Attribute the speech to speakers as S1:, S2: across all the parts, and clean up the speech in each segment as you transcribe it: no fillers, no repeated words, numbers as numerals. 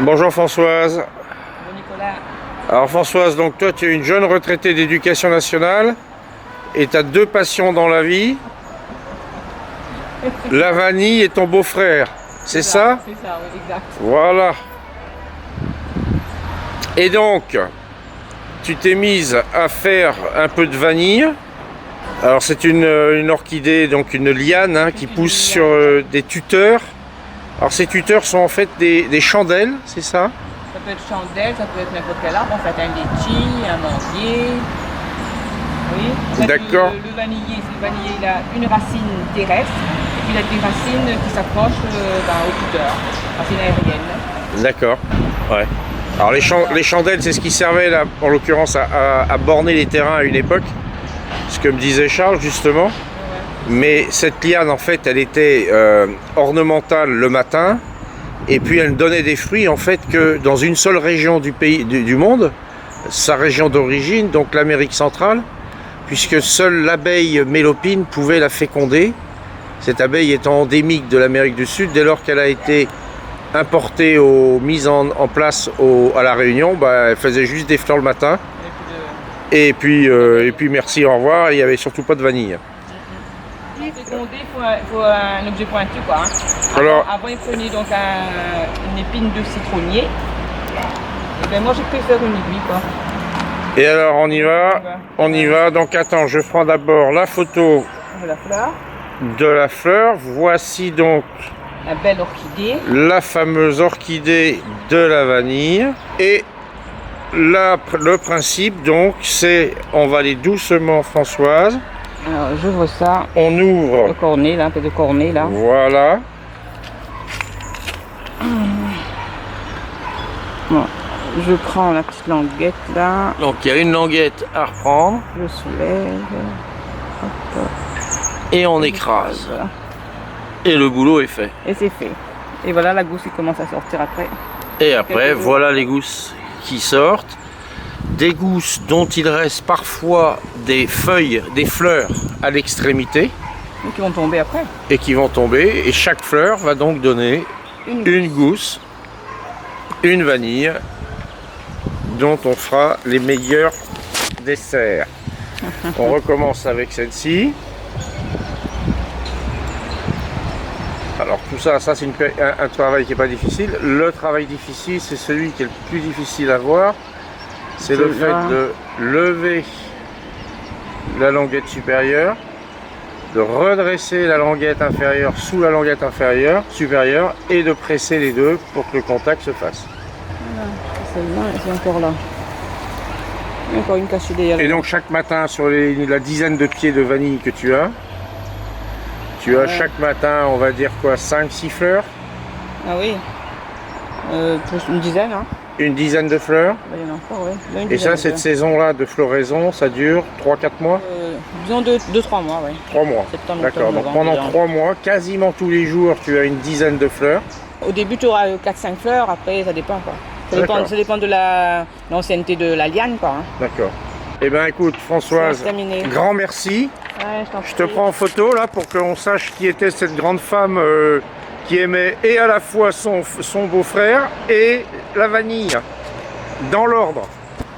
S1: Bonjour Françoise.
S2: Bonjour Nicolas.
S1: Alors Françoise, donc toi tu es une jeune retraitée d'éducation nationale et tu as deux passions dans la vie, la vanille et ton beau-frère, c'est ça?
S2: C'est ça, oui, exact.
S1: Voilà. Et donc, tu t'es mise à faire un peu de vanille. Alors c'est une orchidée, donc une liane hein, qui pousse sur des tuteurs. Alors ces tuteurs sont en fait des chandelles, c'est ça?
S2: Ça peut être chandelle, ça peut être n'importe quel arbre, en fait, un litchi, un manguier. Oui. En fait,
S1: D'accord.
S2: Le vanillé, il a une racine terrestre et puis il a des racines qui s'accrochent au tuteur, racines aériennes.
S1: D'accord. Ouais. Alors les chandelles, c'est ce qui servait là, en l'occurrence à borner les terrains à une époque, ce que me disait Charles justement. Mais cette liane, en fait, elle était ornementale le matin, et puis elle ne donnait des fruits, en fait, que dans une seule région du pays, du monde, sa région d'origine, donc l'Amérique centrale, puisque seule l'abeille mélopine pouvait la féconder. Cette abeille étant endémique de l'Amérique du Sud, dès lors qu'elle a été importée mise en place à La Réunion, bah, elle faisait juste des fleurs le matin. Et puis merci, au revoir, il n'y avait surtout pas de vanille.
S2: Fécondé, il faut un objet pointu, quoi. Hein. Avant, il prenait donc une épine de citronnier. Et ben moi, j'ai préféré une aiguille, quoi.
S1: Et alors, on y va. Donc, attends, je prends d'abord la photo de la fleur. Voici donc
S2: la belle orchidée.
S1: La fameuse orchidée de la vanille. Et le principe, donc, c'est, on va aller doucement, Françoise.
S2: Alors, j'ouvre ça.
S1: On ouvre.
S2: Le cornet, là, un peu de cornet, là.
S1: Voilà.
S2: Bon, je prends la petite languette, là.
S1: Donc, il y a une languette à reprendre.
S2: Je soulève. Hop.
S1: Et on écrase. Voilà. Et le boulot est fait.
S2: Et c'est fait. Et voilà la gousse qui commence à sortir après.
S1: Et après, voilà les gousses qui sortent. Des gousses dont il reste parfois des feuilles, des fleurs à l'extrémité.
S2: Et qui vont tomber après.
S1: Et qui vont tomber. Et chaque fleur va donc donner une gousse, une vanille, dont on fera les meilleurs desserts. On recommence avec celle-ci. Alors tout ça c'est un travail qui n'est pas difficile. Le travail difficile, c'est celui qui est le plus difficile à voir. C'est le fait de lever la languette supérieure, de redresser la languette inférieure sous la languette supérieure et de presser les deux pour que le contact se fasse.
S2: Voilà, celle-là, c'est encore là. Il y a encore une cachée derrière.
S1: Et donc chaque matin, sur la dizaine de pieds de vanille que tu as chaque matin, on va dire quoi, 5-6 fleurs?
S2: Ah oui, plus une dizaine. Hein.
S1: Une dizaine de fleurs.
S2: Il y en a encore, oui.
S1: Et ça, cette saison-là de floraison, ça dure 3-4 mois?
S2: Disons 2-3 mois, oui.
S1: 3 mois. D'accord, donc pendant 3 mois, quasiment tous les jours, tu as une dizaine de fleurs.
S2: Au début, tu auras 4-5 fleurs, après, ça dépend, quoi. Ça dépend de l'ancienneté de la liane, quoi. Hein. D'accord.
S1: Eh bien, écoute, Françoise, grand merci.
S2: Ouais,
S1: je te prends en photo, là, pour qu'on sache qui était cette grande femme qui aimait et à la fois son beau-frère et la vanille, dans l'ordre.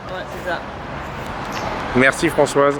S2: Ouais, c'est ça.
S1: Merci Françoise.